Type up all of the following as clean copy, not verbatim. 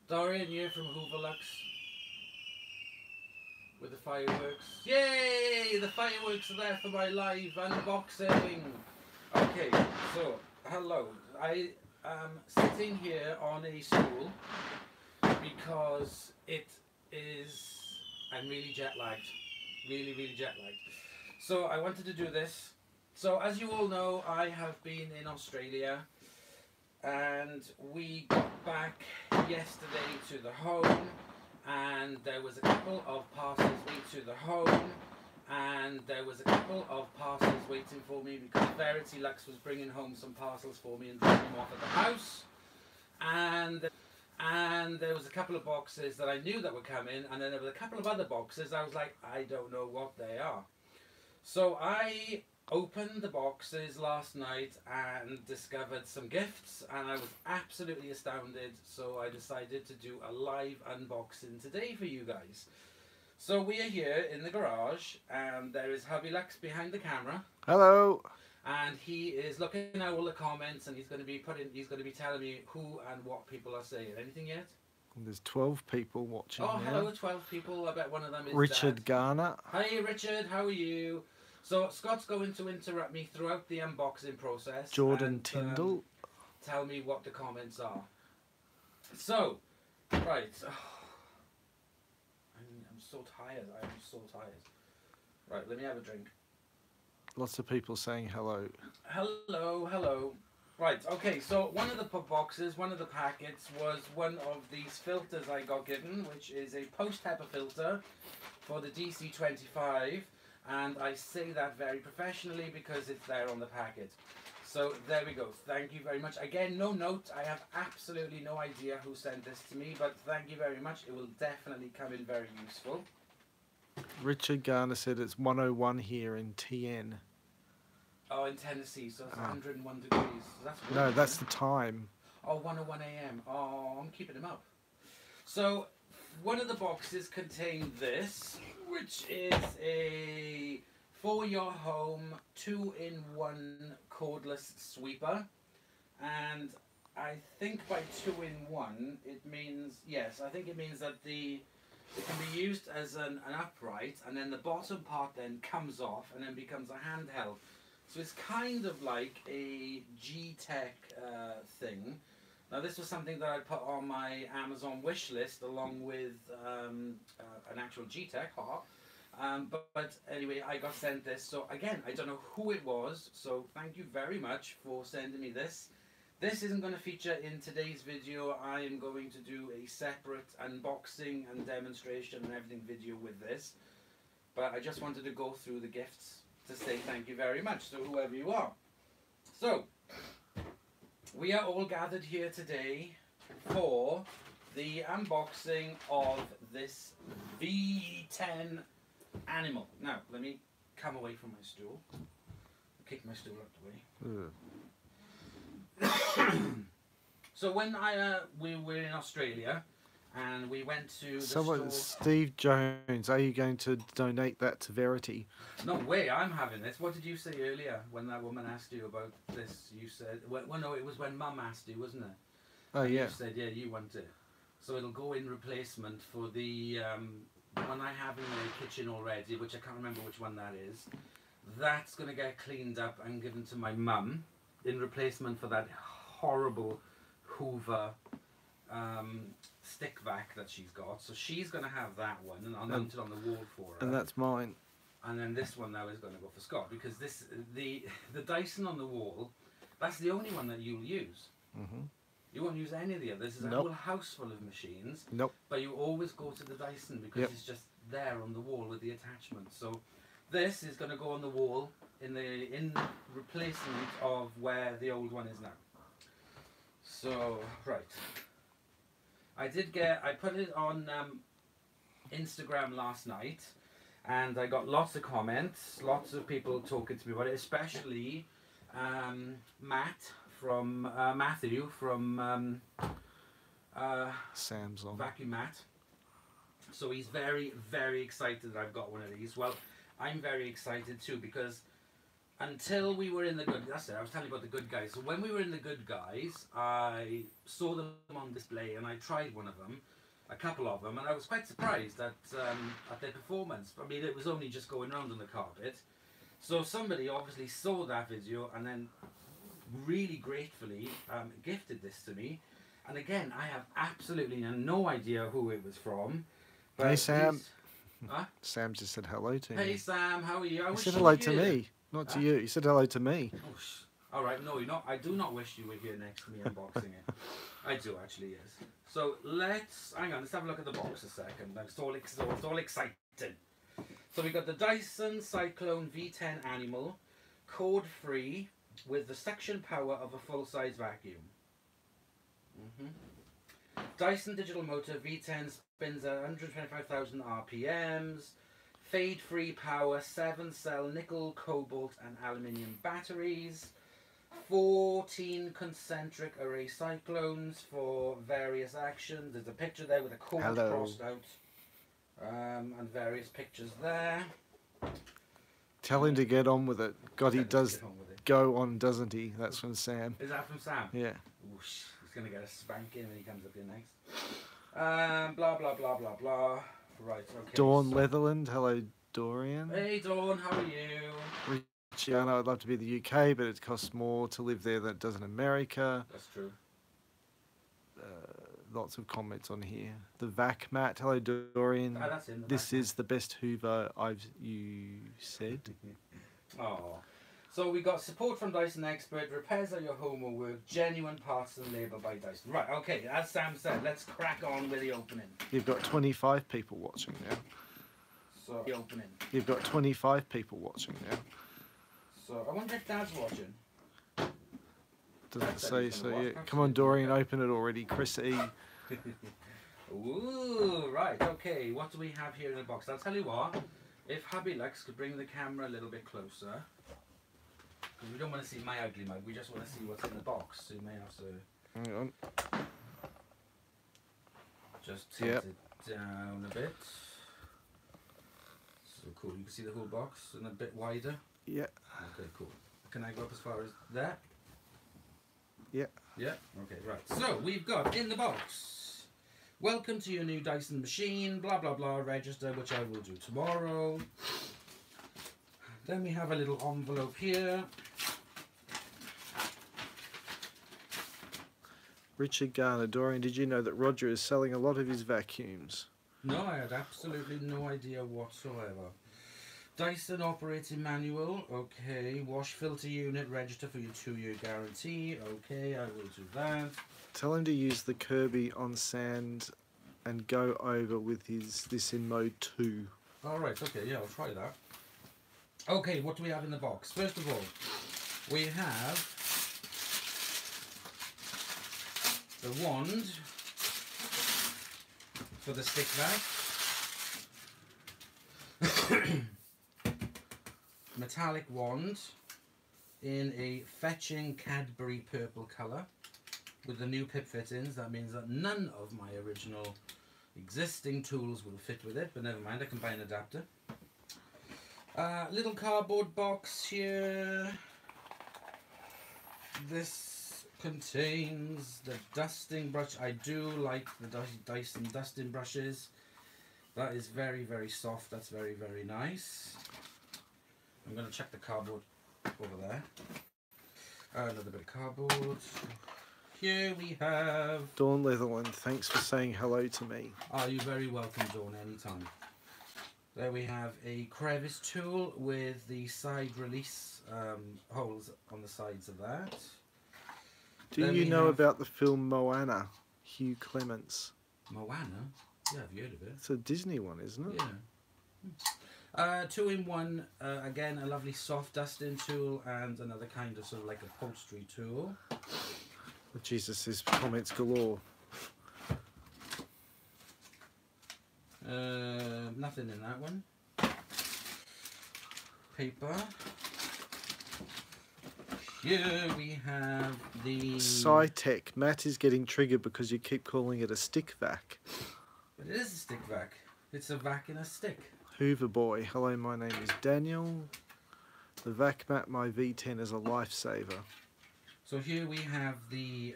Dorian here from Hooverlux with the fireworks. Yay! The fireworks are there for my live unboxing. Okay, so hello. I am sitting here on a stool because I'm really jet lagged. Really jet lagged. So I wanted to do this. So as you all know, I have been in Australia and we got back yesterday to the home, and there was a couple of parcels waiting to the home, and there was a couple of parcels waiting for me because Verity Lux was bringing home some parcels for me and dropping them off at the house, and there was a couple of boxes that I knew that were coming, and then there was a couple of other boxes I was like, I don't know what they are. So I opened the boxes last night and discovered some gifts, and I was absolutely astounded, so I decided to do a live unboxing today for you guys. So we are here in the garage, and there is Hubby Lux behind the camera. Hello. And he is looking at all the comments, and he's going to be telling me who and what people are saying. Anything yet? There's 12 people watching Oh, now. hello, 12 people. I bet one of them is Richard Dad. Garner. Hi, Richard. How are you? So Scott's going to interrupt me throughout the unboxing process. Jordan and, Tyndall. Tell me what the comments are. So, right. I'm so tired. I'm so tired. Right, let me have a drink. Lots of people saying hello. Hello. Right, okay, so one of the boxes, one of the packets was one of these filters I got given, which is a post-HEPA filter for the DC25. And I say that very professionally because it's there on the packet. So there we go. Thank you very much. Again, no note. I have absolutely no idea who sent this to me, but thank you very much. It will definitely come in very useful. Richard Garner said it's 101 here in TN. Oh, in Tennessee, so it's 101 degrees. So that's good, no, that's the time. Oh, 101 a.m. Oh, I'm keeping them up. So one of the boxes contained this, which is a for your home 2-in-1 cordless sweeper, and I think by 2-in-1 it means, yes, I think it means that it can be used as an upright, and then the bottom part then comes off and then becomes a handheld. So it's kind of like a G-Tech thing. Now this was something that I put on my Amazon wish list along with an actual G-Tech heart. But anyway, I got sent this. So again, I don't know who it was. So thank you very much for sending me this. This isn't going to feature in today's video. I am going to do a separate unboxing and demonstration and everything video with this. But I just wanted to go through the gifts to say thank you very much. So whoever you are. So we are all gathered here today for the unboxing of this V10 animal. Now, let me come away from my stool. Kick my stool out the way. So when we were in Australia and we went to the store. Steve Jones, are you going to donate that to Verity? No way, I'm having this. What did you say earlier when that woman asked you about this? You said, well no, it was when Mum asked you, wasn't it? Oh, yeah. You said, yeah, you want it. So it'll go in replacement for the one I have in the kitchen already, which I can't remember which one that is. That's going to get cleaned up and given to my mum in replacement for that horrible Hoover stick vac that she's got. So she's going to have that one, and I'll mount it on the wall for her. And that's mine. And then this one now is going to go for Scott, because the Dyson on the wall, that's the only one that you'll use. You won't use any of the others. There's a whole house full of machines. But you always go to the Dyson because it's just there on the wall with the attachment. So this is going to go on the wall in replacement of where the old one is now. So right, I put it on Instagram last night, and I got lots of comments, lots of people talking to me about it, especially Matthew from Sam's on. Vacuum Matt. So he's very excited that I've got one of these. Well, I'm very excited too, because until we were in the good. That's it. I was telling you about the good guys. So when we were in the good guys, I saw them on display and I tried one of them, a couple of them, and I was quite surprised at their performance. I mean, it was only just going around on the carpet. So somebody obviously saw that video and then really gratefully gifted this to me. And again, I have absolutely no idea who it was from. But Hey Sam. Huh? Sam just said hello to me. Hey Sam, how are you? He said hello to me, not to you. He said hello to me. Oh, all right, no, you're not. I do not wish you were here next to me unboxing it. I do actually, yes. So hang on, let's have a look at the box a second. It's all exciting. So we got the Dyson Cyclone V10 Animal, cord free, with the suction power of a full-size vacuum. Dyson digital motor V10 spins at 125,000 RPMs. Fade-free power, 7-cell nickel, cobalt and aluminium batteries. 14 concentric array cyclones for various actions. There's a picture there with a cord crossed out. And various pictures there. Tell him to get on with it. God, he does go on, doesn't he? That's from Sam. Is that from Sam? Yeah. Whoosh. He's going to get a spanking when he comes up here next. Blah, blah, blah, blah, blah. Right, okay. Dawn Leatherland. Hello, Dorian. Hey, Dawn, how are you? Richie, I know I'd love to be the UK, but it costs more to live there than it does in America. That's true. Lots of comments on here. The vac mat. Hello, Dorian. Oh, that's in the this vac is the best Hoover you said. Oh. So we got support from Dyson Expert, repairs at your home or work, genuine parts and labour by Dyson. Right, okay, as Sam said, let's crack on with the opening. You've got 25 people watching now. So, the opening. You've got 25 people watching now. So, I wonder if Dad's watching. Doesn't say so yet. Come on, Dorian, open it already. Chris E. Ooh, right, okay, what do we have here in the box? I'll tell you what, if Hubby Lux could bring the camera a little bit closer, because we don't want to see my ugly mug, we just want to see what's in the box, so you may have to... Hang on. Just tilt it down a bit. So cool, you can see the whole box and a bit wider? Yeah. Okay, cool. Can I go up as far as there? Yeah. Yeah? Okay, right. So, we've got in the box, welcome to your new Dyson machine, blah blah blah, register, which I will do tomorrow. Then we have a little envelope here. Richard Garner, Dorian, did you know that Roger is selling a lot of his vacuums? No, I had absolutely no idea whatsoever. Dyson operating manual, okay. Wash filter unit, register for your 2-year guarantee, okay, I will do that. Tell him to use the Kirby on sand and go over with this in mode 2. Alright, okay, yeah, I'll try that. Okay, what do we have in the box? First of all, we have the wand for the stick vac. Metallic wand in a fetching Cadbury purple colour with the new pip fittings. That means that none of my original existing tools will fit with it, but never mind, I can buy an adapter. Little cardboard box here. This contains the dusting brush. I do like the Dyson dusting brushes. That is very, very soft. That's very, very nice. I'm going to check the cardboard over there. Another bit of cardboard. Here we have... Dawn Leatherland, thanks for saying hello to me. Oh, you're very welcome, Dawn, anytime. There we have a crevice tool with the side release holes on the sides of that. Do you know about the film Moana, Hugh Clements? Moana? Yeah, I've heard of it. It's a Disney one, isn't it? Yeah. 2-in-1, again, a lovely soft dusting tool and another kind of sort of like upholstery tool. Oh, Jesus, there's comments galore. Nothing in that one. Paper. Here we have the... Sci-Tech. Matt is getting triggered because you keep calling it a stick vac. But it is a stick vac. It's a vac in a stick. Hoover Boy. Hello, my name is Daniel. The VacMat My V10 is a lifesaver. So here we have the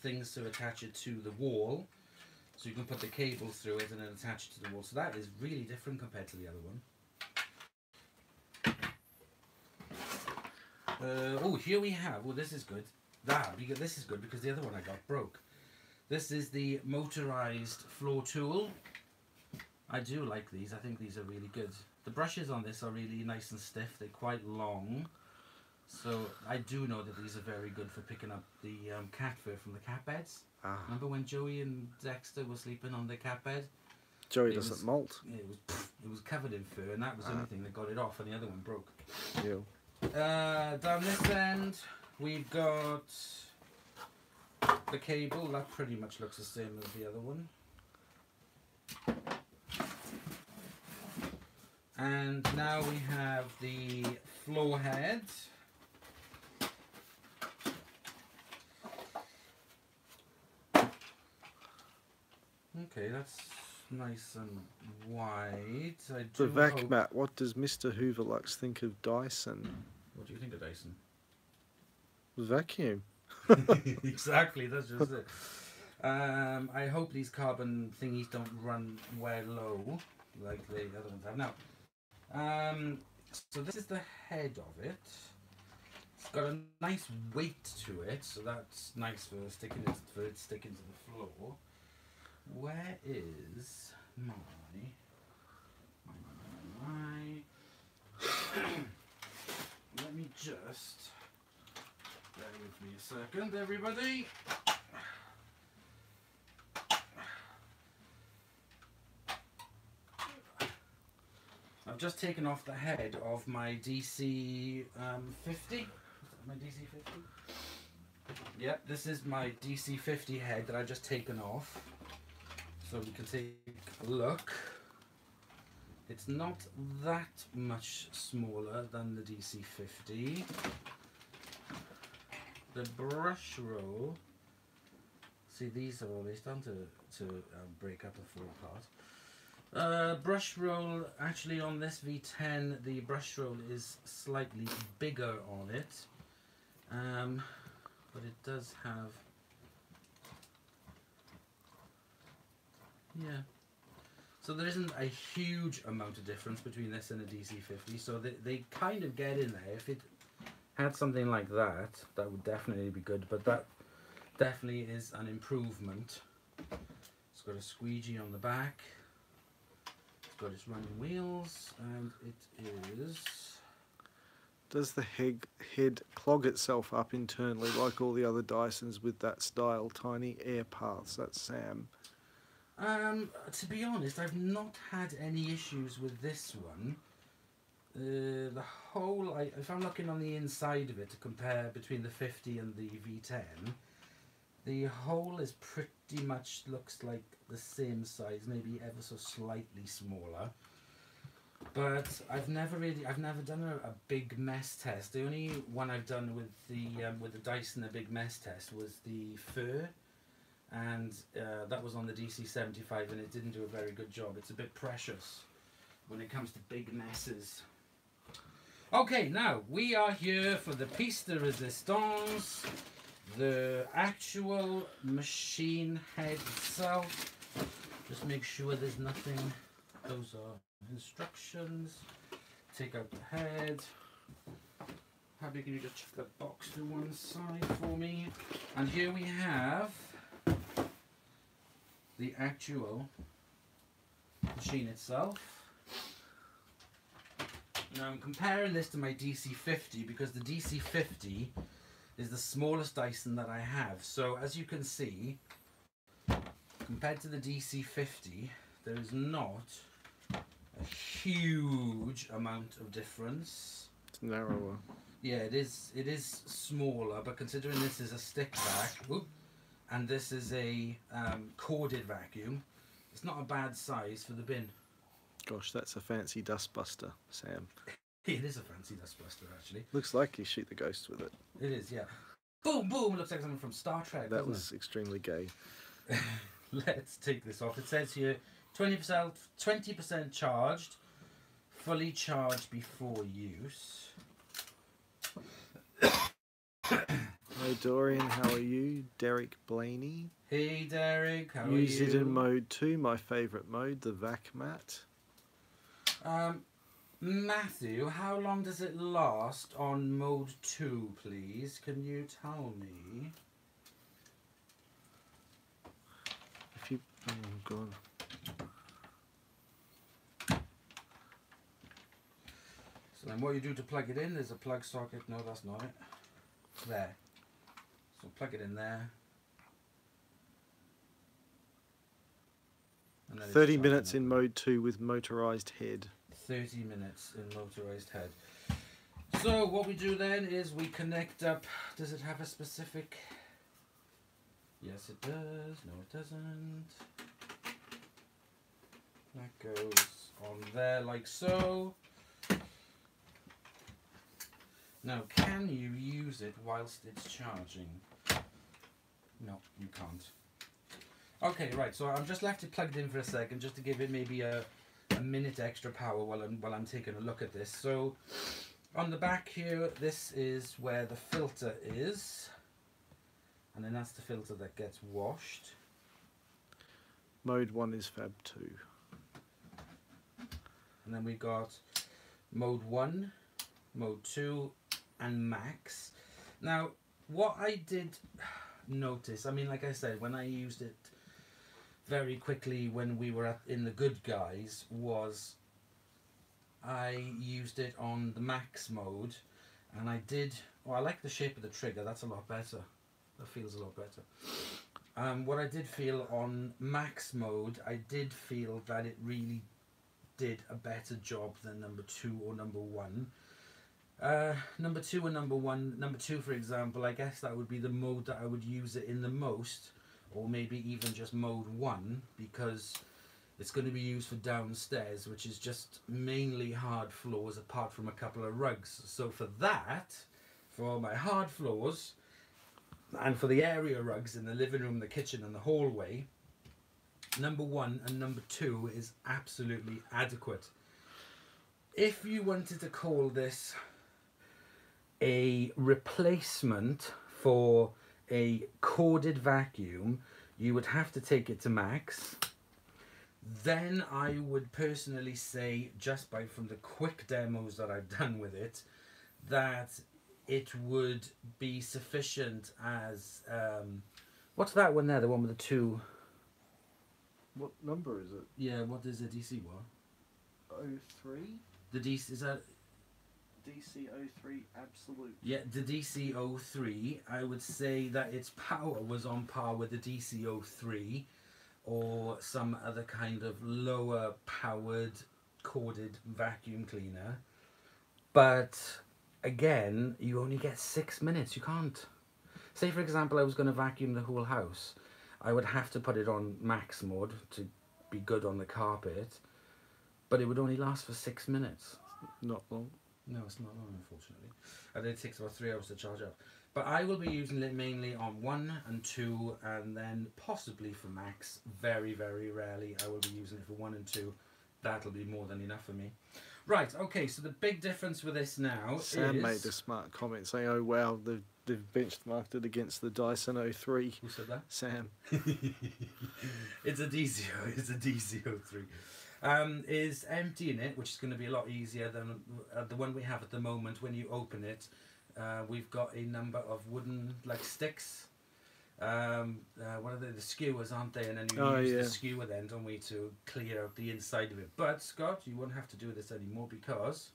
things to attach it to the wall. So you can put the cable through it and then attach it to the wall. So that is really different compared to the other one. Oh, here we have, well this is good. This is good because the other one I got broke. This is the motorized floor tool. I do like these, I think these are really good. The brushes on this are really nice and stiff, they're quite long. So I do know that these are very good for picking up the cat fur from the cat beds. Ah. Remember when Joey and Dexter were sleeping on the cat bed? Joey doesn't molt. It was covered in fur, and that was the only thing that got it off, and the other one broke. Yeah. Down this end, we've got the cable. That pretty much looks the same as the other one. And now we have the floor head. Okay, that's nice and wide. The VacMat, what does Mr. Hooverlux think of Dyson? What do you think of Dyson? Vacuum. Exactly, that's just it. I hope these carbon thingies don't run well low like the other ones have. Now, so this is the head of it. It's got a nice weight to it, so that's nice for sticking it to the floor. Where is my let me just bear with me a second, everybody. I've just taken off the head of my DC 50. Is that my DC 50? Yep, this is my DC 50 head that I've just taken off. So we can take a look. It's not that much smaller than the DC 50. The brush roll. See, these are always done to break up and fall apart. Brush roll, actually on this V10, the brush roll is slightly bigger on it. But it does have... Yeah. So there isn't a huge amount of difference between this and a DC50. So they kind of get in there. If it had something like that, that would definitely be good. But that definitely is an improvement. It's got a squeegee on the back. It's got its running wheels. And it is... Does the head clog itself up internally like all the other Dysons with that style tiny air paths? That's Sam. To be honest, I've not had any issues with this one. The whole, if I'm looking on the inside of it to compare between the 50 and the V10, the hole is pretty much looks like the same size, maybe ever so slightly smaller. But I've never done a big mess test. The only one I've done with the Dyson, a big mess test, was the fur. And that was on the DC75 and it didn't do a very good job. It's a bit precious when it comes to big messes. Okay, now we are here for the piece de resistance, the actual machine head itself. Just make sure there's nothing. Those are instructions. Take out the head. Happy, can you just chuck that box to one side for me? And here we have the actual machine itself. Now I'm comparing this to my DC50 because the DC50 is the smallest Dyson that I have. So as you can see, compared to the DC50, there is not a huge amount of difference. It's narrower. Yeah, it is smaller, but considering this is a stick vac, and this is a corded vacuum, it's not a bad size for the bin. Gosh, that's a fancy dustbuster, Sam. It is a fancy dustbuster, actually. Looks like you shoot the ghost with it. It is, yeah. Boom, boom, looks like something from Star Trek. That was extremely gay. Let's take this off. It says here 20% charged, fully charged before use. Hey Dorian, how are you? Derek Blaney. Hey Derek, how are you? Use it in mode 2, my favourite mode, the vac mat. Matthew, how long does it last on mode 2, please? Can you tell me? If you... Oh god. So then what you do to plug it in, there's a plug socket. No, that's not it. There. So plug it in there. And then 30 minutes in mode 2 with motorised head. 30 minutes in motorised head. So what we do then is we connect up. Does it have a specific... Yes it does. No it doesn't. That goes on there like so. Now can you use it whilst it's charging? No, you can't. Okay, right, so I'm just left it plugged in for a second just to give it maybe a minute extra power while I'm taking a look at this. So on the back here, this is where the filter is, and then that's the filter that gets washed. Mode 1 is Fab 2. And then we got mode 1, mode 2 and max. Now what I did notice, I mean like I said, when I used it very quickly when we were in the Good Guys, was I used it on the max mode, and I did, well, I like the shape of the trigger, that's a lot better, that feels a lot better. What I did feel on max mode, I did feel that it really did a better job than number 2 or number 1. Number 2 and number 1, number 2 for example, I guess that would be the mode that I would use it in the most, or maybe even just mode 1, because it's going to be used for downstairs, which is just mainly hard floors apart from a couple of rugs. So for that, for my hard floors and for the area rugs in the living room, the kitchen and the hallway, number 1 and number 2 is absolutely adequate. If you wanted to call this a replacement for a corded vacuum, you would have to take it to max. Then I would personally say, just from the quick demos that I've done with it, that it would be sufficient as what's that one there, the one with the 2? What number is it? Yeah, what is the DC one? 03? The DC, is that DC 03 Absolute. Yeah, the DC 03, I would say that its power was on par with the DC 03 or some other kind of lower powered corded vacuum cleaner. But again, you only get 6 minutes. You can't. Say for example I was going to vacuum the whole house. I would have to put it on max mode to be good on the carpet, but it would only last for 6 minutes. Not long. No, it's not long, unfortunately. And it takes about 3 hours to charge up. But I will be using it mainly on 1 and 2, and then possibly for max. Very, very rarely I will be using it for 1 and 2. That'll be more than enough for me. Right, okay, so the big difference with this now Sam is... made a smart comment saying, oh wow, they've benchmarked it against the Dyson 03. Who said that? Sam. It's a DC 03. Is emptying it, which is going to be a lot easier than the one we have at the moment. When you open it, we've got a number of wooden sticks. What are they? The skewers, aren't they? And then you use the skewer then, don't we, to clear out the inside of it. But Scott, you won't have to do this anymore because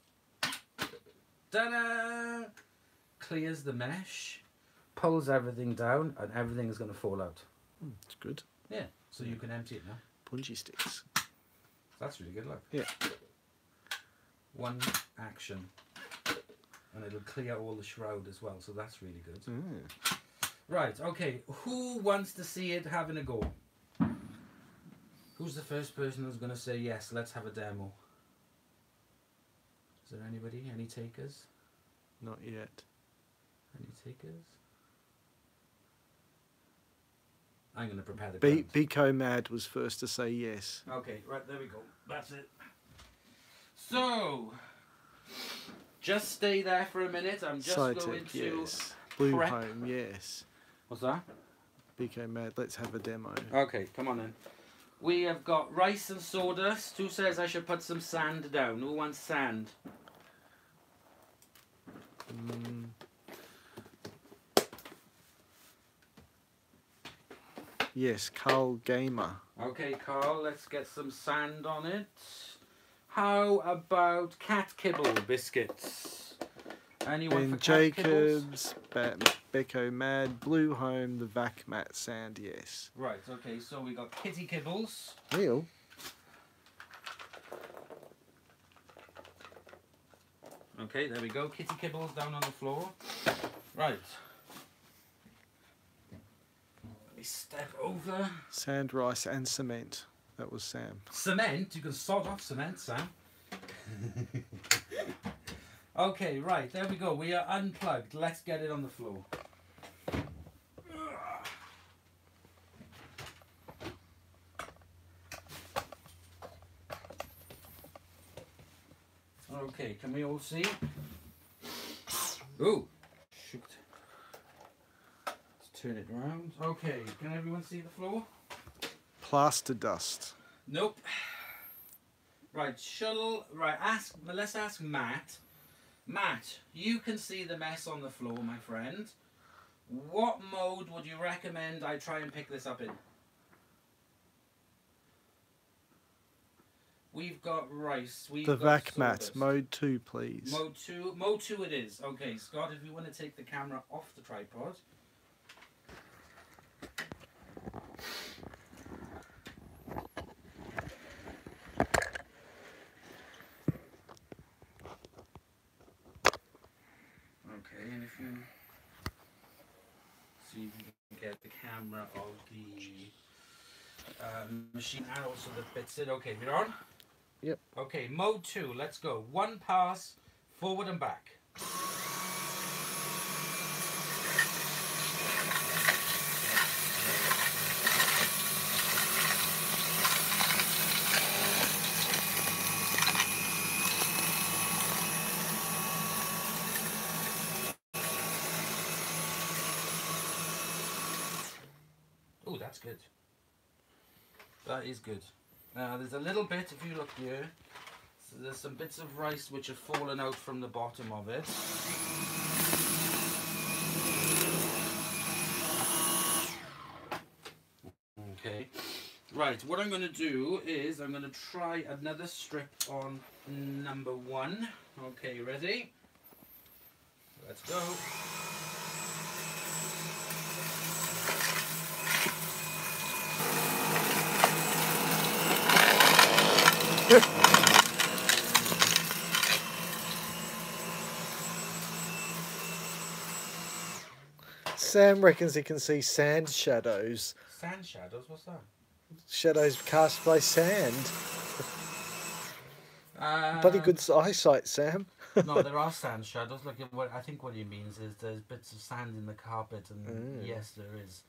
ta-da! Clears the mesh, pulls everything down, and everything is going to fall out. It's good. Yeah, so you can empty it now. Punji sticks. That's really good, look. Yeah. One action. And it'll clear all the shroud as well, so that's really good. Mm. Right, okay. Who wants to see it having a go? Who's the first person who's going to say, yes, let's have a demo? Is there anybody? Any takers? Not yet. Any takers? I'm going to prepare the Bico Mad was first to say yes. Okay, right, there we go. That's it. So, Just stay there for a minute. I'm just going Cytec, to yes. Blue prep. Home, yes. What's that? BK Mad, let's have a demo. Okay, come on then. We have got rice and sawdust. Who says I should put some sand down? Who wants sand? Yes, Carl Gamer. Okay, Carl, let's get some sand on it. How about cat kibble biscuits? Anyone Ben for cat kibbles? Jacobs, Becco Mad, Blue Home, the Vac Mat Sand, yes. Right, okay, so we got kitty kibbles. Neil? Okay, there we go. Kitty kibbles down on the floor. Right. Let me step over. Sand, rice and cement. That was Sam. Cement? You can sod off cement, Sam. Okay, right, there we go. We are unplugged. Let's get it on the floor. Okay, can we all see? Ooh, shoot. Let's turn it around. Okay, can everyone see the floor? Plaster dust. Nope. Right, let's ask Matt. Matt, you can see the mess on the floor, my friend. What mode would you recommend I try and pick this up in? We've got rice. We've The got Vac Mat, sawdust. mode 2, please. Mode 2. Mode 2 it is. Okay, Scott, if you want to take the camera off the tripod. Okay, and if you see if you can get the camera of the machine and also the bits in. Okay, we're on? Yep. Okay, mode 2, let's go. One pass, forward and back. Oh, that's good. That is good. Now, there's a little bit, if you look here, so there's some bits of rice which have fallen out from the bottom of it. Okay. Right, what I'm going to do is I'm going to try another strip on number 1. Okay, ready? Let's go. Sam reckons he can see sand shadows. Sand shadows, what's that? Shadows cast by sand. Bloody good eyesight, Sam. No, there are sand shadows. Like I think what he means is there's bits of sand in the carpet, and yes, there is.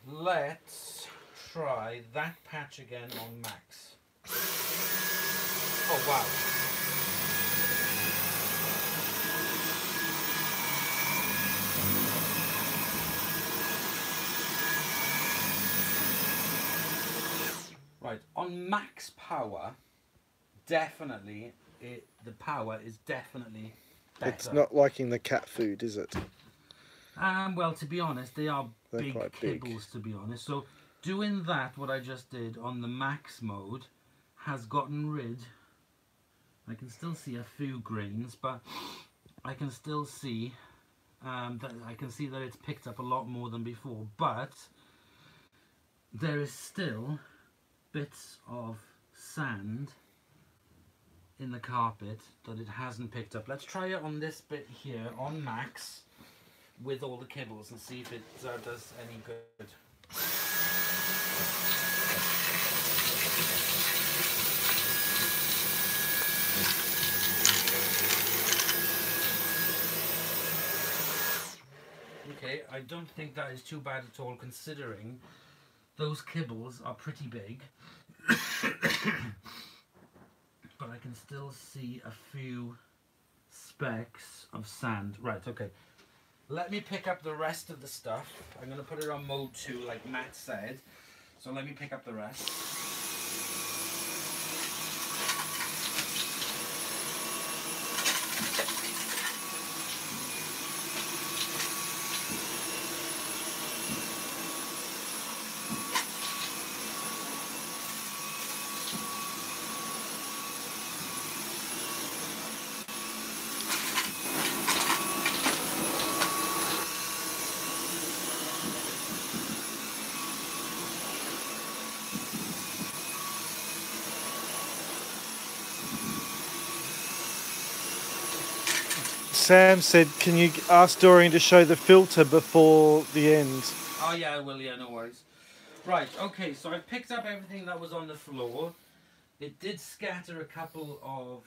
Let's try that patch again on max. Oh wow! Right, on max power, definitely, the power is definitely better. It's not liking the cat food, is it? Well, to be honest, they are They're big quite kibbles, big. to be honest. So, doing that, what I just did on the max mode, has gotten rid... I can still see a few grains, but I can still see... that it's picked up a lot more than before, but there is still bits of sand in the carpet that it hasn't picked up. Let's try it on this bit here on max with all the kibbles and see if it does any good. Okay, I don't think that is too bad at all, considering those kibbles are pretty big. But I can still see a few specks of sand. Right, okay. Let me pick up the rest of the stuff. I'm going to put it on mode 2 like Matt said. So let me pick up the rest. Sam said, can you ask Dorian to show the filter before the end? Oh yeah, I will, yeah, no worries. Right, okay, so I've picked up everything that was on the floor. It did scatter a couple of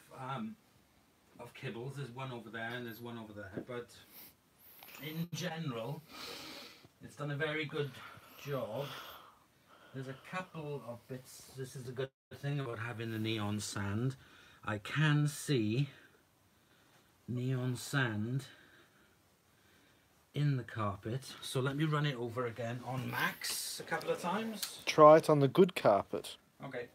kibbles. There's one over there and there's one over there, but in general, it's done a very good job. There's a couple of bits. This is a good thing about having the neon sand. I can see neon sand in the carpet. So let me run it over again on max a couple of times. Try it on the good carpet. Okay.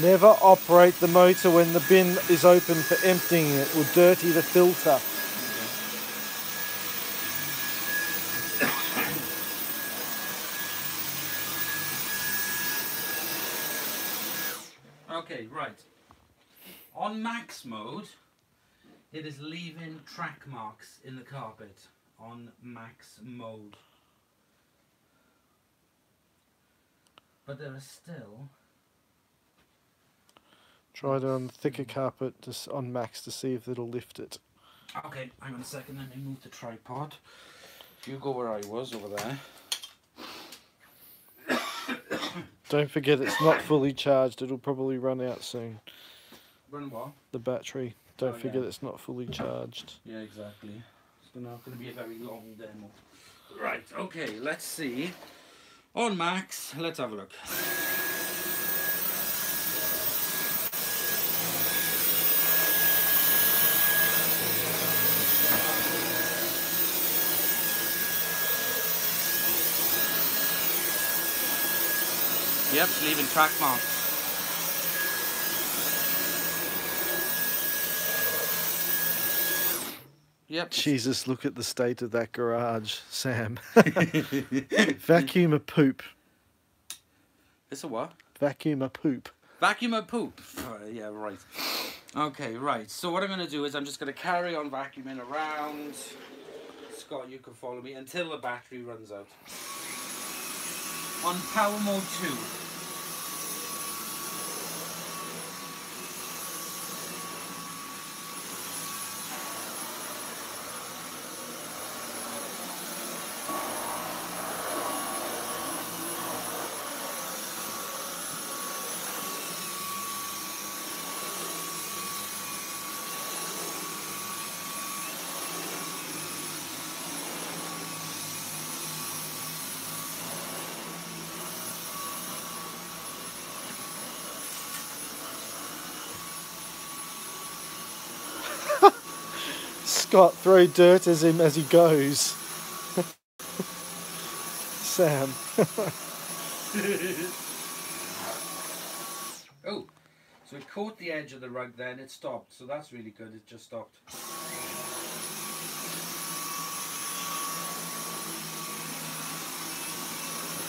Never operate the motor when the bin is open for emptying. It will dirty the filter. Okay, right. On max mode, it is leaving track marks in the carpet on max mode. But there are still... Try it on thicker carpet on max to see if it'll lift it. Okay, hang on a second, let me move the tripod. You go where I was over there. Don't forget it's not fully charged. It'll probably run out soon. Run what? The battery. Don't forget yeah. it's not fully charged. Yeah, exactly. It's not going to be a very long demo. Right, okay, let's see. On max, let's have a look. Yep, it's leaving track marks. Yep. Jesus, look at the state of that garage, Sam. Vacuum a poop. It's a what? Vacuum a poop. Vacuum a poop. Yeah, right. Okay, right. So what I'm going to do is I'm just going to carry on vacuuming around. Scott, you can follow me until the battery runs out. On power mode 2. Scott, throw dirt at him as he goes. Sam. Oh, so it caught the edge of the rug then, it stopped. So that's really good, it just stopped.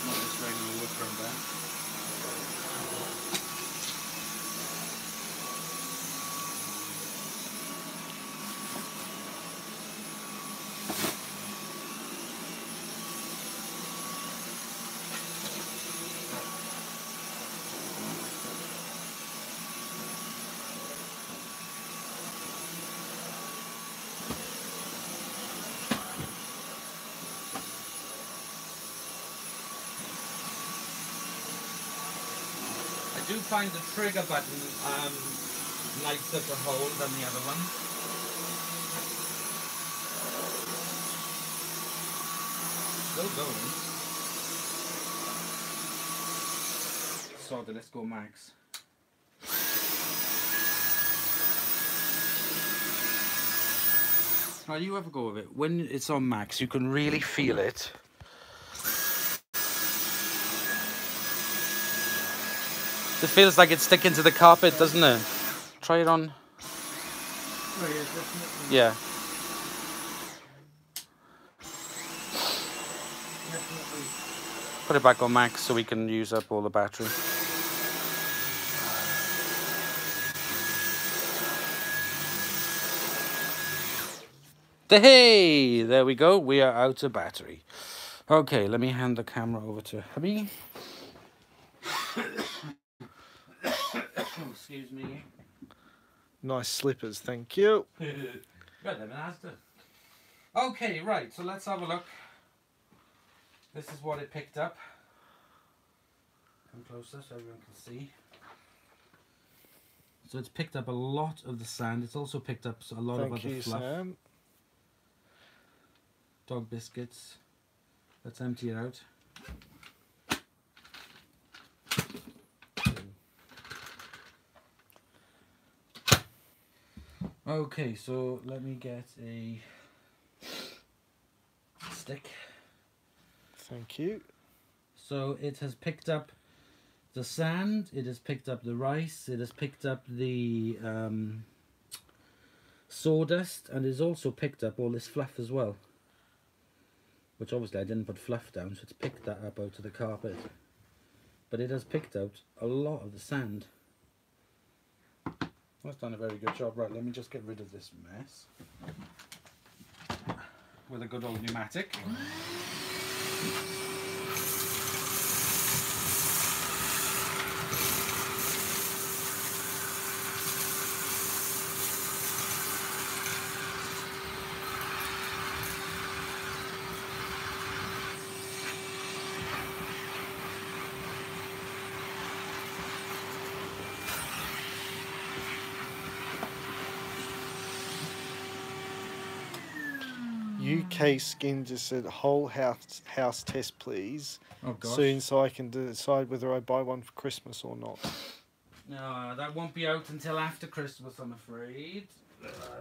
Not just regular wood from there. do find the trigger button lighter to hold than the other one. Still going. Sod it, let's go max. Now you have a go with it. When it's on max, you can really feel it. It feels like it's sticking to the carpet, doesn't it? Try it on. Oh yeah, definitely. Yeah. Definitely. Put it back on max so we can use up all the battery. Hey, there we go. We are out of battery. Okay, let me hand the camera over to hubby. Excuse me. Nice slippers, thank you. Okay, right, so let's have a look. This is what it picked up. Come closer so everyone can see. So it's picked up a lot of the sand. It's also picked up a lot of other fluff. Sam. Dog biscuits. Let's empty it out. Okay, so let me get a stick. Thank you. So it has picked up the sand, it has picked up the rice, it has picked up the sawdust, and it's also picked up all this fluff as well. Which obviously I didn't put fluff down, so it's picked that up out of the carpet. But it has picked out a lot of the sand. That's done a very good job. Right, let me just get rid of this mess with a good old pneumatic. UK Skin just said whole house test please. Oh gosh. Soon so I can decide whether I buy one for Christmas or not. No, that won't be out until after Christmas, I'm afraid.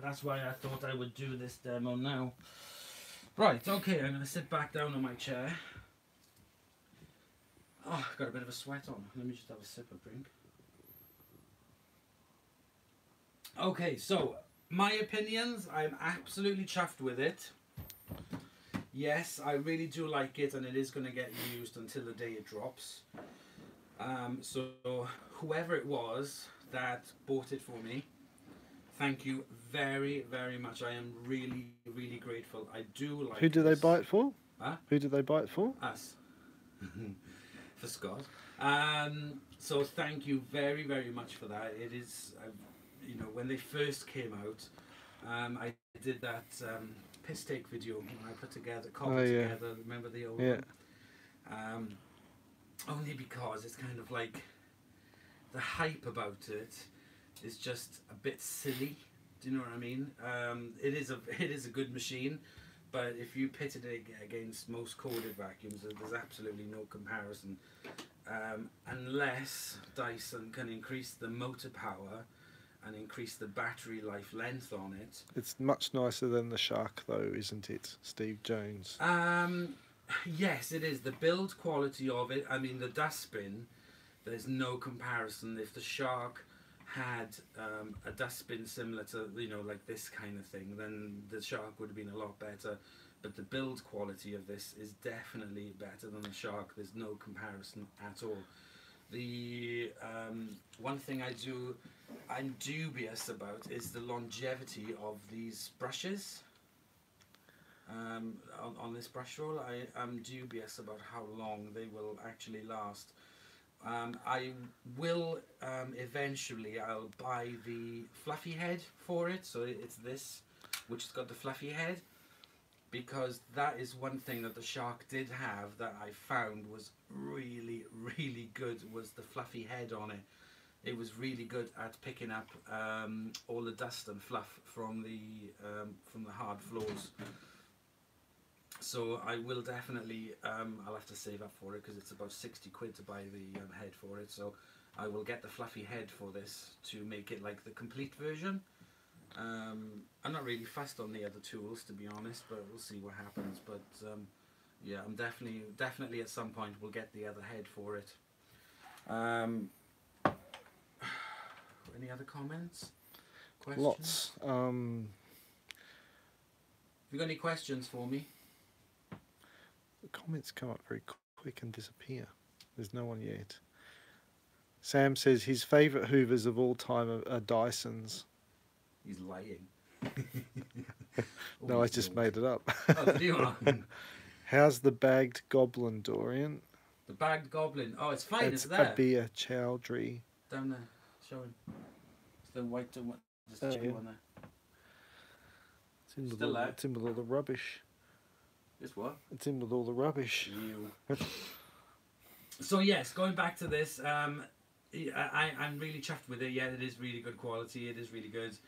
That's why I thought I would do this demo now. Right, okay, I'm going to sit back down on my chair. Oh, I've got a bit of a sweat on. Let me just have a sip of drink. Okay, so my opinions, I'm absolutely chuffed with it. Yes, I really do like it, and it is going to get used until the day it drops. So whoever it was that bought it for me, thank you very, very much. I am really, really grateful. I do like. Who do they buy it for? Huh? Who do they buy it for? Us. For Scott. So thank you very, very much for that. It is, you know, when they first came out, I did that piss take video when I put together, copied together. Remember the old one? Only because it's kind of like the hype about it is just a bit silly. Do you know what I mean? It is a good machine, but if you pit it against most corded vacuums, there's absolutely no comparison, unless Dyson can increase the motor power and increase the battery life length on it. It's much nicer than the Shark though, isn't it, Steve Jones? Yes, it is. The build quality of it, I mean the dustbin, there's no comparison. If the Shark had a dustbin similar to, you know, like this kind of thing, then the Shark would have been a lot better. But the build quality of this is definitely better than the Shark. There's no comparison at all. The one thing I'm dubious about is the longevity of these brushes. On this brush roll, I'm dubious about how long they will actually last. I will eventually, I'll buy the fluffy head for it, so it's this, which has got the fluffy head, because that is one thing that the Shark did have that I found was really, really good, was the fluffy head on it. It was really good at picking up all the dust and fluff from the hard floors. So I will definitely, I'll have to save up for it because it's about 60 quid to buy the head for it. So I will get the fluffy head for this to make it like the complete version. I'm not really fussed on the other tools, to be honest, but we'll see what happens. But yeah, I'm definitely at some point we'll get the other head for it. Any other comments? Questions? Lots. Have you got any questions for me? The comments come up very quick and disappear. There's no one yet. Sam says his favourite Hoovers of all time are Dysons. He's lying. No, I just made it up. Oh, did you? How's the bagged goblin, Dorian? The bagged goblin. Oh, it's fine. It's It's there. Abia Chowdhury. Down there. Show him. It's the white one. Just Oh, chew yeah. on there. It's in, with Still all, there. it's in with all the rubbish. This what? It's in with all the rubbish. You. So yes, going back to this, I'm really chuffed with it. Yeah, it is really good quality. It is really good,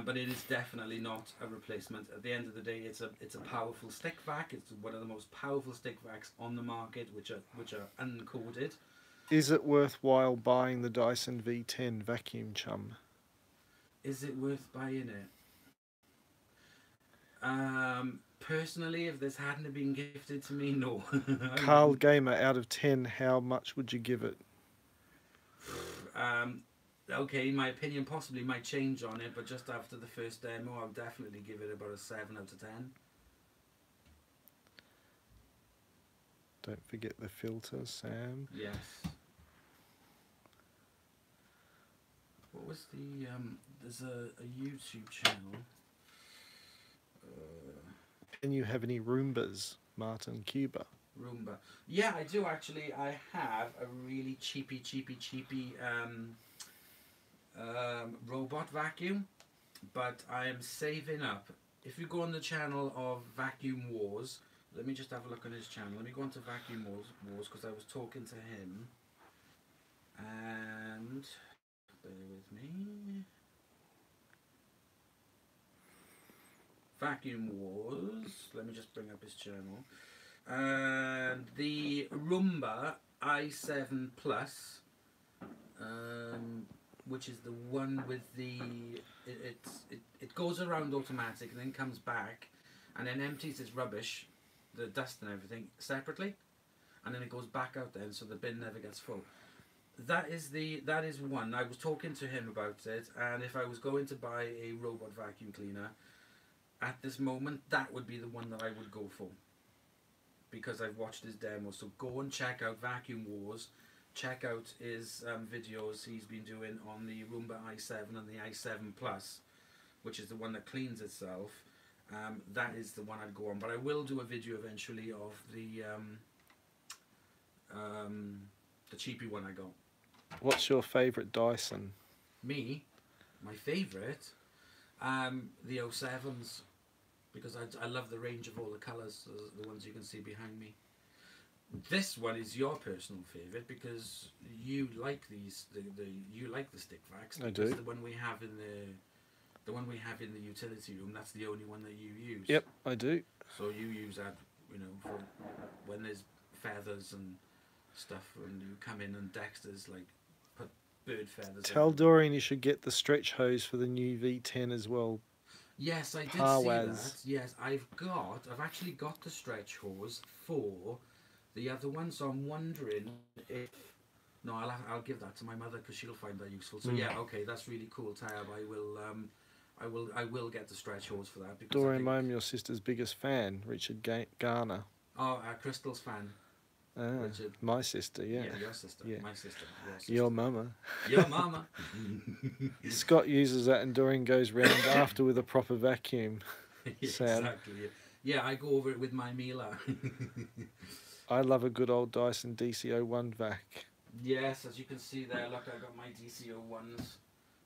but it is definitely not a replacement. At the end of the day, it's a powerful stick vac. It's one of the most powerful stick vacs on the market, which are uncorded. Is it worthwhile buying the Dyson V10 vacuum chum? Is it worth buying it? Personally, if this hadn't been gifted to me, no. Carl Gamer, out of 10, how much would you give it? Okay, my opinion possibly might change on it, but just after the first demo, I'll definitely give it about a 7 out of 10. Don't forget the filter, Sam. Yes. What was the, there's a YouTube channel. Can you have any Roombas, Martin Cuba? Roomba. Yeah, I do actually. I have a really cheapy robot vacuum, but I am saving up. If you go on the channel of Vacuum Wars, let me just have a look on his channel. Let me go on to Vacuum Wars because I was talking to him, and bear with me. Vacuum Wars. Let me just bring up his channel. And the Roomba i7 Plus, which is the one with the it goes around automatic and then comes back and then empties its rubbish, the dust and everything separately, and then it goes back out then, so the bin never gets full. That is one. I was talking to him about it, and if I was going to buy a robot vacuum cleaner at this moment, that would be the one that I would go for, because I've watched his demo. So go and check out Vacuum Wars, check out his videos he's been doing on the Roomba i7 and the i7 Plus, which is the one that cleans itself. That is the one I'd go on, but I will do a video eventually of the cheapy one I got. What's your favourite Dyson? Me, my favourite, the 07s, because I love the range of all the colours, the ones you can see behind me. This one is your personal favourite because you like these, you like the stick vacs. I do. The one we have in the utility room, that's the only one that you use. Yep, I do. So you use that, you know, for when there's feathers and stuff, and you come in and Dexter's like put bird feathers. Tell Dorian you should get the stretch hose for the new V10 as well. Yes, I did see Parwaz. that. Yes, I've actually got the stretch hose for the other one, so I'm wondering if... No, I'll give that to my mother because she'll find that useful. So yeah, okay, that's really cool, Tab. I will get the stretch hose for that. Because Dorian, I'm your sister's biggest fan, Richard Garner. Oh, Crystal's fan. Ah, Richard. my sister, yeah. Yeah, your sister. Yeah. My sister. Your sister. Your mama. Your mama. Scott uses that and Dorian goes round after with a proper vacuum. Yeah, Sam. exactly. Yeah, I go over it with my Mila. I love a good old Dyson DC01 vac. Yes, as you can see there, look, I got my DC01s,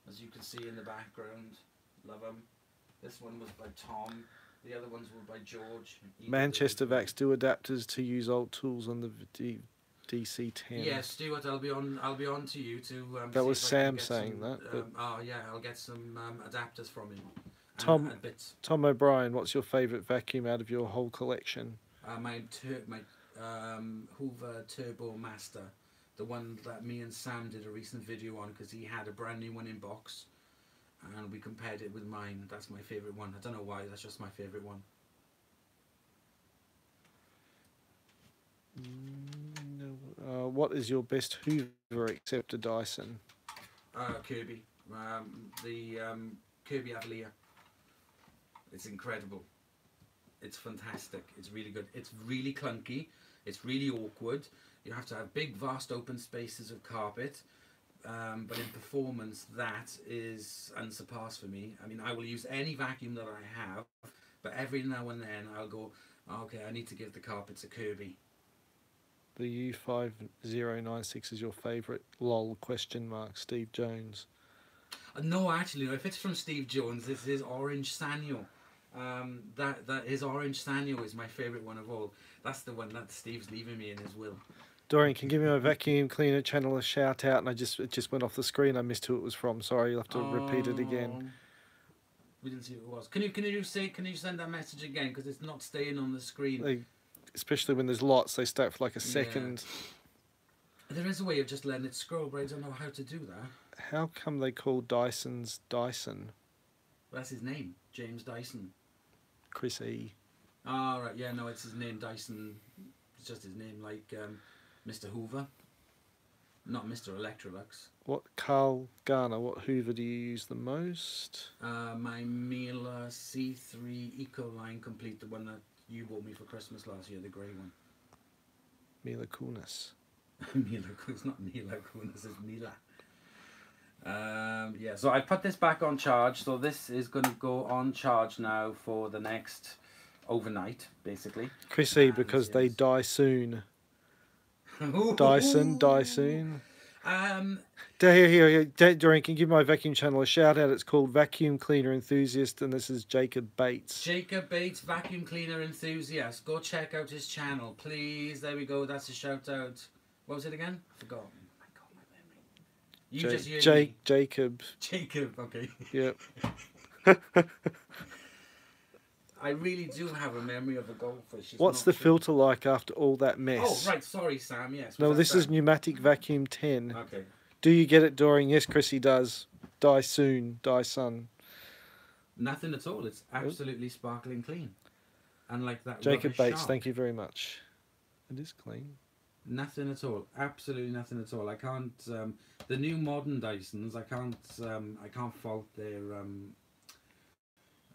as you can see in the background. Love them. This one was by Tom. The other ones were by George. Manchester Vax do adapters to use old tools on the DC10. Yeah, Stuart, I'll be on to you to. That see was if I can Sam get saying some, that. But oh yeah, I'll get some adapters from him. And bits. Tom O'Brien, what's your favourite vacuum out of your whole collection? My Hoover Turbo Master, the one that me and Sam did a recent video on because he had a brand new one in box, and we compared it with mine. That's my favourite one. I don't know why. That's just my favourite one. No. What is your best Hoover except a Dyson? Kirby. The Kirby Avalier. It's incredible. It's fantastic. It's really good. It's really clunky. It's really awkward. You have to have big, vast, open spaces of carpet. But in performance, that is unsurpassed for me. I mean, I will use any vacuum that I have, but every now and then I'll go, okay, I need to give the carpets a Kirby. The U5096 is your favourite? Lol, ? Steve Jones. No, actually, no. If it's from Steve Jones, this is Orange Sanyo. That his Orange Sanyo is my favourite one of all. That's the one that Steve's leaving me in his will. Dorian, can you give me my vacuum cleaner channel a shout out? And it just went off the screen. I missed who it was from. Sorry, you'll have to repeat it again. We didn't see who it was. Can you send that message again, because it's not staying on the screen. Especially when there's lots, they start for like a second. Yeah. There is a way of just letting it scroll, but I don't know how to do that. How come they call Dyson's Dyson? Well, that's his name, James Dyson. Chris E. Oh, right, yeah, no, it's his name, Dyson. It's just his name, like Mr. Hoover, not Mr. Electrolux. Carl Garner, what Hoover do you use the most? My Miele C3 Ecoline Complete, the one that you bought me for Christmas last year, the grey one. Mila Kunis. It's not Mila Kunis, it's Mila. Yeah, so I put this back on charge, so this is going to go on charge now for the next overnight, basically. Chris E, because they die soon. Dyson, die soon. Here, Dorian, can you give my vacuum channel a shout out? It's called Vacuum Cleaner Enthusiast, and this is Jacob Bates. Jacob Bates, Vacuum Cleaner Enthusiast. Go check out his channel, please. There we go. That's a shout out. What was it again? I forgot. Jacob. Jacob, okay. Yep. I really do have a memory of a goldfish. What's the filter like after all that mess? Oh, right. Sorry, Sam. Yes. No, this is Pneumatic Vacuum 10. Okay. Do you get it, Dorian? Yes, Chrissy does. Die soon. Die son. Nothing at all. It's absolutely sparkling clean. Unlike that Jacob Bates, shark. thank you very much. It is clean. Nothing at all. Absolutely nothing at all. I can't. The new modern Dysons. I can't fault their.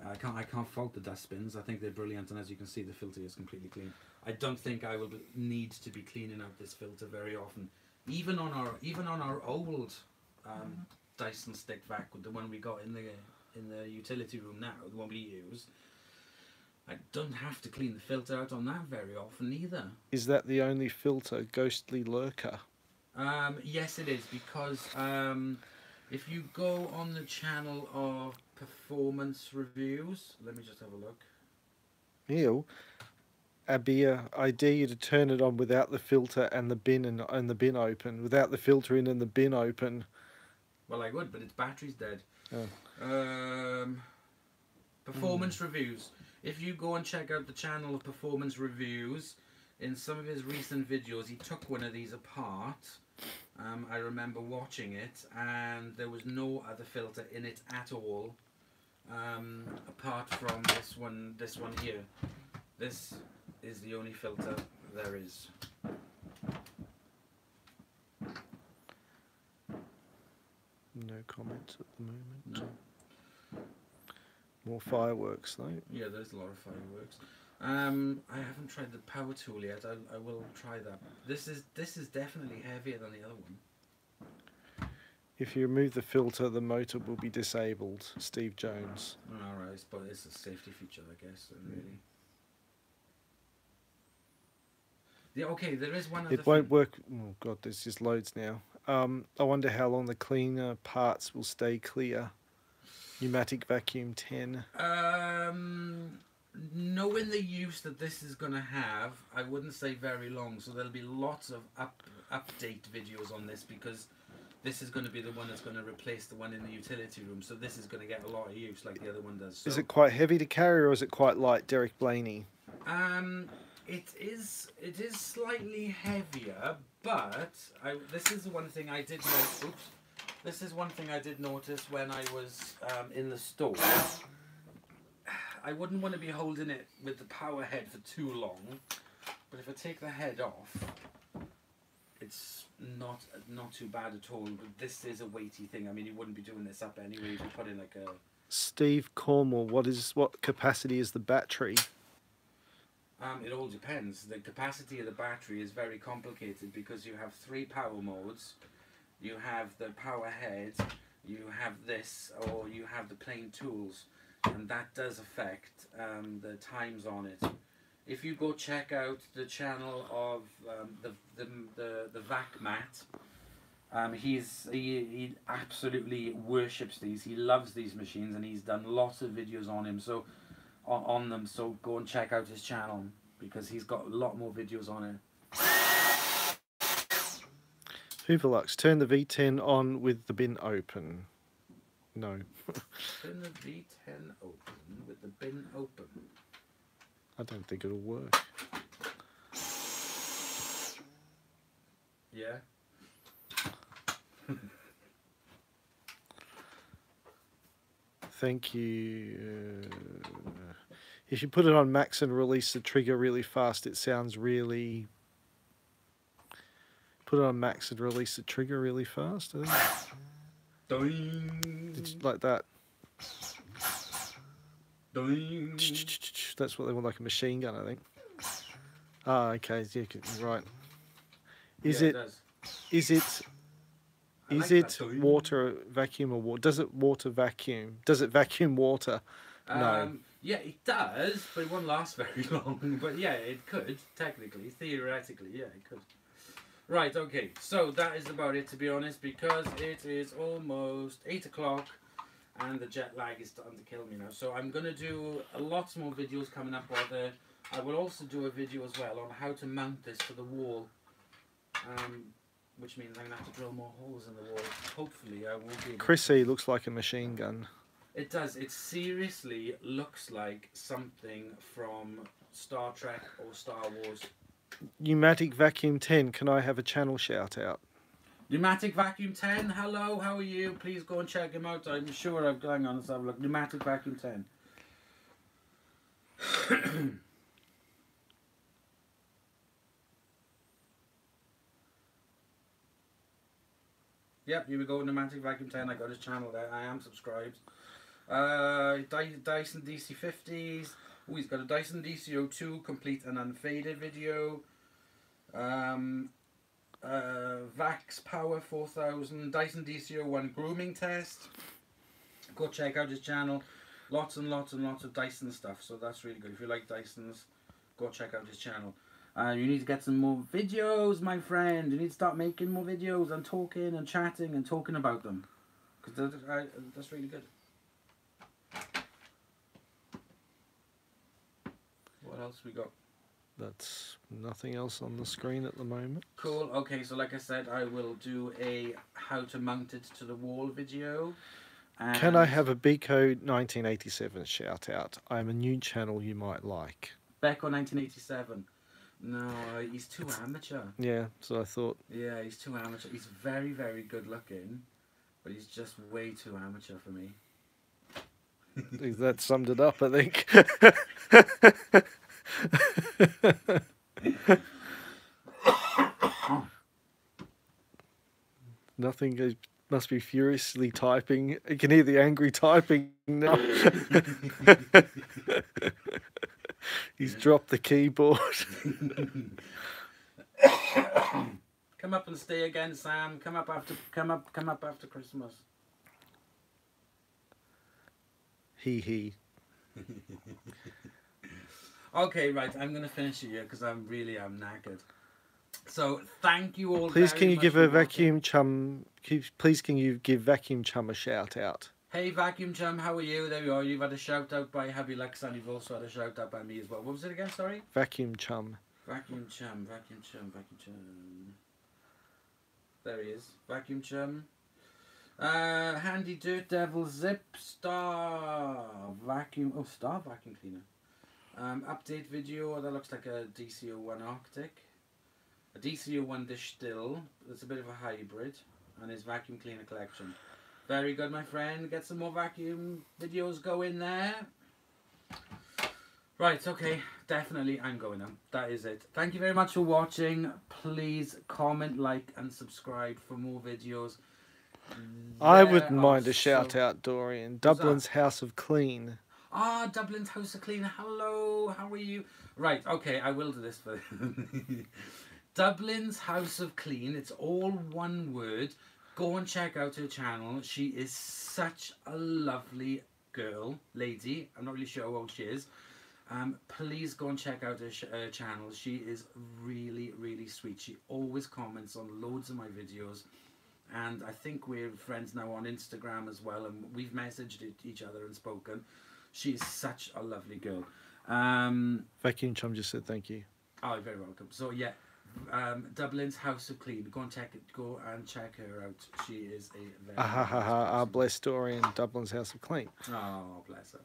I can't fault the dustbins. I think they're brilliant, and as you can see, the filter is completely clean. I don't think I will need to be cleaning out this filter very often. Even on our old Dyson stick vac, the one we got in the utility room now, the one we use. I don't have to clean the filter out on that very often either. Is that the only filter, Ghostly Lurker? Yes, it is, because if you go on the channel of performance reviews, let me just have a look. Neil, Abia, I dare you to turn it on without the filter and the bin and the bin open, without the filter in and the bin open. Well, I would, but its battery's dead. Oh. Performance reviews. If you go and check out the channel of performance reviews, in some of his recent videos, he took one of these apart. I remember watching it, and there was no other filter in it at all, apart from this one here. This is the only filter there is. No comments at the moment. No. More fireworks though. Yeah, there's a lot of fireworks. I haven't tried the power tool yet. I will try that. This is definitely heavier than the other one. If you remove the filter, the motor will be disabled. Steve Jones. Alright, but it's a safety feature, I guess. Really. Yeah, okay, there is one other It won't work. Oh god, there's just loads now. I wonder how long the cleaner parts will stay clear. Pneumatic Vacuum 10. knowing the use that this is going to have, I wouldn't say very long. So there'll be lots of update videos on this, because this is going to be the one that's going to replace the one in the utility room. So this is going to get a lot of use like the other one does. So, is it quite heavy to carry, or is it quite light, Derek Blaney? it is slightly heavier, but this is one thing I did notice. Oops. This is one thing I did notice when I was in the store. I wouldn't want to be holding it with the power head for too long, but if I take the head off, it's not too bad at all. But this is a weighty thing. I mean, you wouldn't be doing this up anyway if you put in like a... Steve Cornwall, what capacity is the battery? It all depends. The capacity of the battery is very complicated because you have 3 power modes. You have the power head, you have this, or you have the plain tools, and that does affect the times on it. If you go check out the channel of the Vac Mat, he absolutely worships these. He loves these machines, and he's done lots of videos on him. So on them. So go and check out his channel, because he's got a lot more videos on it. Hooverlux, turn the V10 on with the bin open. No. Turn the V10 open with the bin open. I don't think it'll work. Yeah. Thank you. If you put it on max and release the trigger really fast, it sounds really... Put it on max and release the trigger really fast, I think. Doing. Like that. Doing. That's what they want, like a machine gun, I think. Ah, okay, yeah, right. Is Yeah, it? Does. Is like it that. water vacuum or water? Does it water vacuum? Does it vacuum water? No. Yeah, it does, but it won't last very long. But yeah, it could, technically, theoretically, yeah, it could. Right, okay, so that is about it, to be honest, because it is almost 8 o'clock and the jet lag is starting to kill me now. So I'm going to do lots more videos coming up. I will also do a video as well on how to mount this to the wall, which means I'm going to have to drill more holes in the wall. Hopefully I won't be able Chrissy looks like a machine gun. It does. It seriously looks like something from Star Trek or Star Wars. Pneumatic Vacuum 10, can I have a channel shout out? Pneumatic Vacuum 10, hello, how are you? Please go and check him out. I'm sure I'm going on. Let's have a look. Pneumatic Vacuum 10. Yep, here we go. Pneumatic Vacuum 10. I got his channel there. I am subscribed. Dyson DC50s. Oh, he's got a Dyson DC02 complete and unfaded video. Vax Power 4000, Dyson DC01 grooming test. Go check out his channel. Lots and lots and lots of Dyson stuff, so that's really good. If you like Dysons, go check out his channel. You need to get some more videos, my friend. You need to start making more videos and talking and chatting and talking about them, because that's really good. What else we got? That's nothing else on the screen at the moment. Cool. Okay, so like I said, I will do a how to mount it to the wall video. And Can I have a Beco 1987 shout out? I'm a new channel you might like. Beco 1987. No, he's too amateur. Yeah, so I thought. Yeah, he's too amateur. He's very, very good looking, but he's just way too amateur for me. That summed it up, I think. Nothing. He must be furiously typing. You can hear the angry typing now. He's dropped the keyboard. Come up and stay again, Sam. Come up after Christmas. Hee hee. Okay, right. I'm gonna finish it here because I'm knackered. So thank you all. Please, very can you much give for a watching. vacuum chum? Please, can you give Vacuum Chum a shout out? Hey Vacuum Chum, how are you? There you are. You've had a shout out by Hubby Lux and you've also had a shout out by me as well. What was it again? Sorry. Vacuum Chum. Vacuum Chum, Vacuum Chum, Vacuum Chum. There he is. Vacuum Chum. Handy Dirt Devil Zip Star Vacuum. Oh, Star Vacuum Cleaner. Update video. That looks like a DC01 Arctic. A DC01 dish still. It's a bit of a hybrid. And his vacuum cleaner collection. Very good, my friend. Get some more vacuum videos going there. Right, okay. Definitely, I'm going now. That is it. Thank you very much for watching. Please comment, like, and subscribe for more videos. I wouldn't mind a shout out, Dorian. Dublin's House of Clean. Ah, Dublin's House of Clean. Hello, how are you? Right, okay, I will do this for Dublin's House of Clean. It's all one word. Go and check out her channel. She is such a lovely girl, lady. I'm not really sure how old she is. Please go and check out her channel. She is really, really sweet. She always comments on loads of my videos. And I think we're friends now on Instagram as well. And we've messaged each other and spoken. She is such a lovely girl. Vacuum Chum just said thank you. Oh, you're very welcome. So, yeah. Dublin's House of Clean. Go and check her out. She is a very nice bless Dorian. Dublin's House of Clean. Oh, bless her.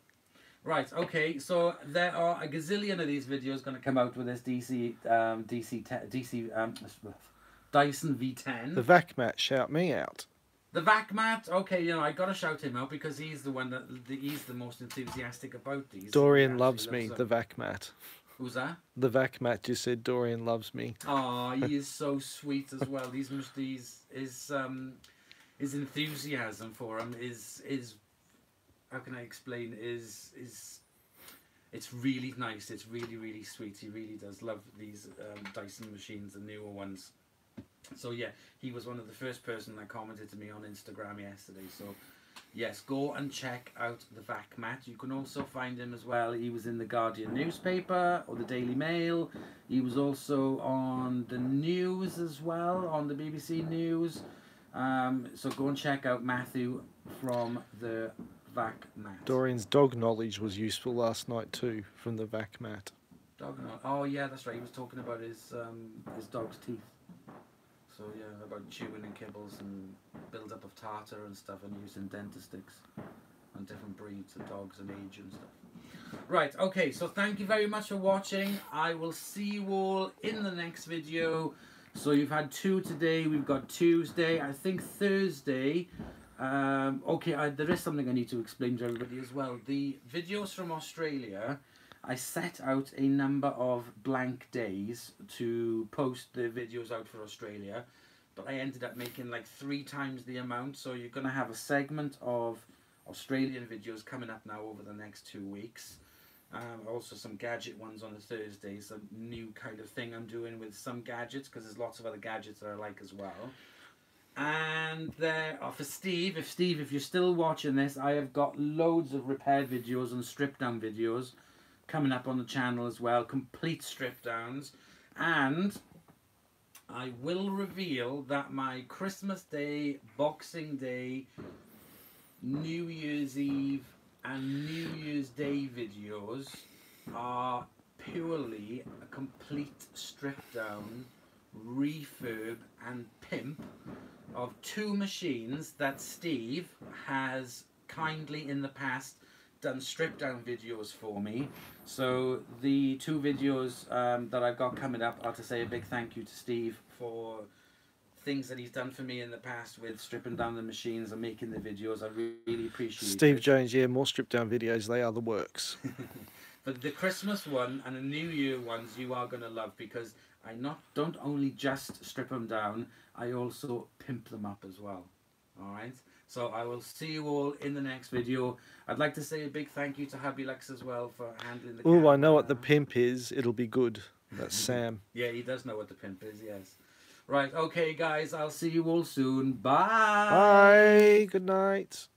Right, okay, so there are a gazillion of these videos going to come out with this Dyson V10. The vac mat, shout me out. The vac mat, okay, you know, I got to shout him out because he's the one he's the most enthusiastic about these. Dorian loves me, the vac mat. Who's that? The vac mat just said Dorian loves me. Oh, he is so sweet as well. His enthusiasm for him is how can I explain? It's really nice. It's really, really sweet. He really does love these Dyson machines, the newer ones. So yeah, he was one of the first person that commented to me on Instagram yesterday. So yes, go and check out the vac mat. You can also find him as well. He was in the Guardian newspaper or the Daily Mail. He was also on the news as well, on the BBC News. So go and check out Matthew from the vac mat. Dorian's dog knowledge was useful last night too, from the vac mat. Dog knowledge. Oh yeah, that's right. He was talking about his dog's teeth. So yeah, about chewing and kibbles and build up of tartar and stuff, and using dentist-sticks on different breeds of dogs and age and stuff. Right, okay, so thank you very much for watching. I will see you all in the next video. So you've had 2 today, we've got Tuesday, I think Thursday. Okay, there is something I need to explain to everybody as well. The videos from Australia, I set out a number of blank days to post the videos out for Australia, but I ended up making like 3 times the amount. So you're going to have a segment of Australian videos coming up now over the next 2 weeks. Also some gadget ones on a Thursday, some new kind of thing I'm doing with some gadgets, because there's lots of other gadgets that I like as well. And there are for Steve, if you're still watching this, I have got loads of repair videos and strip down videos coming up on the channel as well, complete strip downs. And I will reveal that my Christmas Day, Boxing Day, New Year's Eve and New Year's Day videos are purely a complete strip down, refurb and pimp of 2 machines that Steve has kindly in the past done strip down videos for me. So the 2 videos that I've got coming up are to say a big thank you to Steve for things that he's done for me in the past with stripping down the machines and making the videos. I really appreciate Steve it. Jones, yeah, more strip down videos, they are the works. But the Christmas one and the New Year ones you are going to love, because I don't only just strip them down, I also pimp them up as well. Alright? So I will see you all in the next video. I'd like to say a big thank you to Hubby Lex as well for handling the camera. Oh, I know what the pimp is. It'll be good. That's Sam. Yeah, he does know what the pimp is, yes. Right, okay guys, I'll see you all soon. Bye! Bye. Good night.